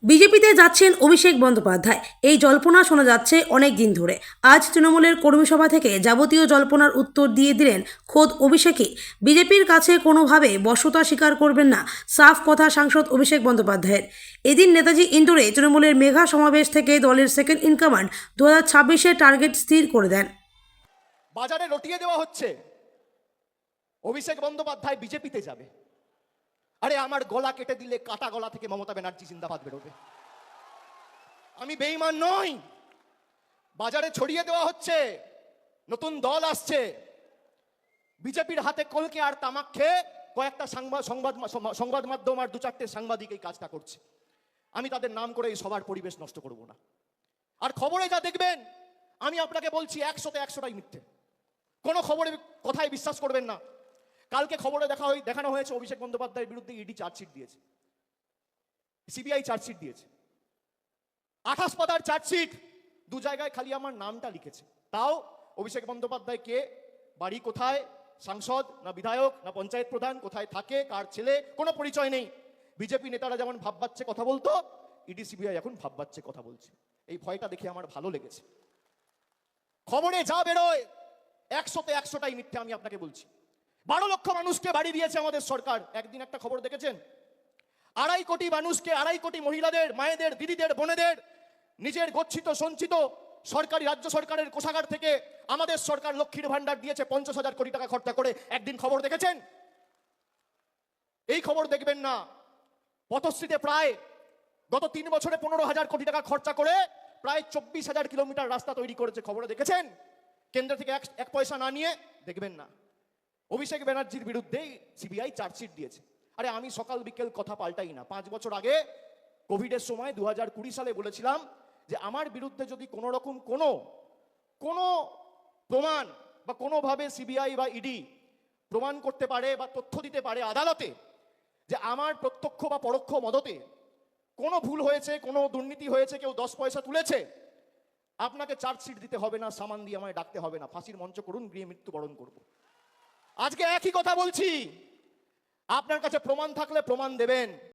বিজেপিতে যাচ্ছেন অভিষেক বন্দ্যোপাধ্যায়। এই জল্পনা শোনা যাচ্ছে অনেক দিন ধরে। আজ তৃণমূলের কর্মী সভা থেকে যাবতীয় জল্পনার উত্তর দিয়ে দিলেন খোদ অভিষেকই। বিজেপির কাছে কোনোভাবে বশ্যতা স্বীকার করবেন না, সাফ কথা সাংসদ অভিষেক বন্দ্যোপাধ্যায়ের। এদিন নেতাজি ইন্ডোরে তৃণমূলের মেগা সমাবেশ থেকে দলের সেকেন্ড ইন কমান্ড 2026-এর টার্গেট স্থির করে দেন। বাজারে রটিয়ে দেওয়া হচ্ছে অভিষেক বন্দ্যোপাধ্যায় বিজেপিতে যাবে। আরে আমার গলা কেটে দিলে কাটা গলা থেকে মমতা ব্যানার্জি জিন্দাবাদ বেরোবে। আমি বেঈমান নই। বাজারে ছড়িয়ে দেওয়া হচ্ছে নতুন দল আসছে। বিজেপির হাতে কলকে আর তামাক খেয়ে কয়েকটা সংবাদ মাধ্যম আর দু চারটে সাংবাদিক এই কাজটা করছে। আমি তাদের নাম করে এই সবার পরিবেশ নষ্ট করব না। আর খবরে যা দেখবেন, আমি আপনাকে বলছি 100তে 100টাই মিথ্যে। কোনো খবরের কথায় বিশ্বাস করবেন না। কালকে খবরে দেখানো হয়েছে অভিষেক বন্দ্যোপাধ্যায়ের বিরুদ্ধে ইডি চার্জশিট দিয়েছে, সিবিআই চার্জশিট দিয়েছে। 28 পাতার চার্জশিট, দু জায়গায় খালি আমার নামটা লিখেছে। তাও অভিষেক বন্দ্যোপাধ্যায় কে, বাড়ি কোথায়, সাংসদ না বিধায়ক না পঞ্চায়েত প্রধান, কোথায় থাকে, কার ছেলে, কোনো পরিচয় নেই। বিজেপি নেতারা যেমন ভাববাচ্ছে কথা বলতো, ইডি সিবিআই এখন ভাববাচ্ছে কথা বলছে। এই ভয়টা দেখে আমার ভালো লেগেছে। খবরে যা বেরোয় 100তে 100টাই মিথ্যে, আমি আপনাকে বলছি। 12 লক্ষ মানুষকে বাড়ি দিয়েছে আমাদের সরকার। একদিন একটা খবর দেখেছেন? 2.5 কোটি মানুষকে, 2.5 কোটি মহিলাদের, মায়েদের, দিদিদের, বোনেদের নিজের গচ্ছিত সঞ্চিত সরকারি রাজ্য সরকারের কোষাগার থেকে আমাদের সরকার লক্ষ্মীর ভান্ডার দিয়েছে 50,000 কোটি টাকা খরচা করে। একদিন খবর দেখেছেন? এই খবর দেখবেন না। পথশ্রীতে প্রায় গত 3 বছরে 15,000 কোটি টাকা খরচা করে প্রায় 24,000 কিলোমিটার রাস্তা তৈরি করেছে। খবরে দেখেছেন? কেন্দ্র থেকে এক পয়সা না নিয়ে দেখবেন না। অভিষেক ব্যানার্জির বিরুদ্ধে সিবিআই চার্জশিট দিয়েছে। আরে আমি সকাল বিকেল কথা পাল্টাই না। 5 বছর আগে কোভিডের সময় 2020 সালে বলেছিলাম যে আমার বিরুদ্ধে যদি কোনো রকম কোনো প্রমাণ বা কোনোভাবে সিবিআই বা ইডি প্রমাণ করতে পারে বা তথ্য দিতে পারে আদালতে যে আমার প্রত্যক্ষ বা পরোক্ষ মদতে কোনো ভুল হয়েছে, কোনো দুর্নীতি হয়েছে, কেউ 10 পয়সা তুলেছে, আপনাকে চার্জশিট দিতে হবে না, সামান দিয়ে আমায় ডাকতে হবে না, ফাঁসির মঞ্চ করুন, গৃহে মৃত্যুবরণ করব। আজকে একই কথা বলছি। আপনার কাছে প্রমাণ থাকলে প্রমাণ দেবেন।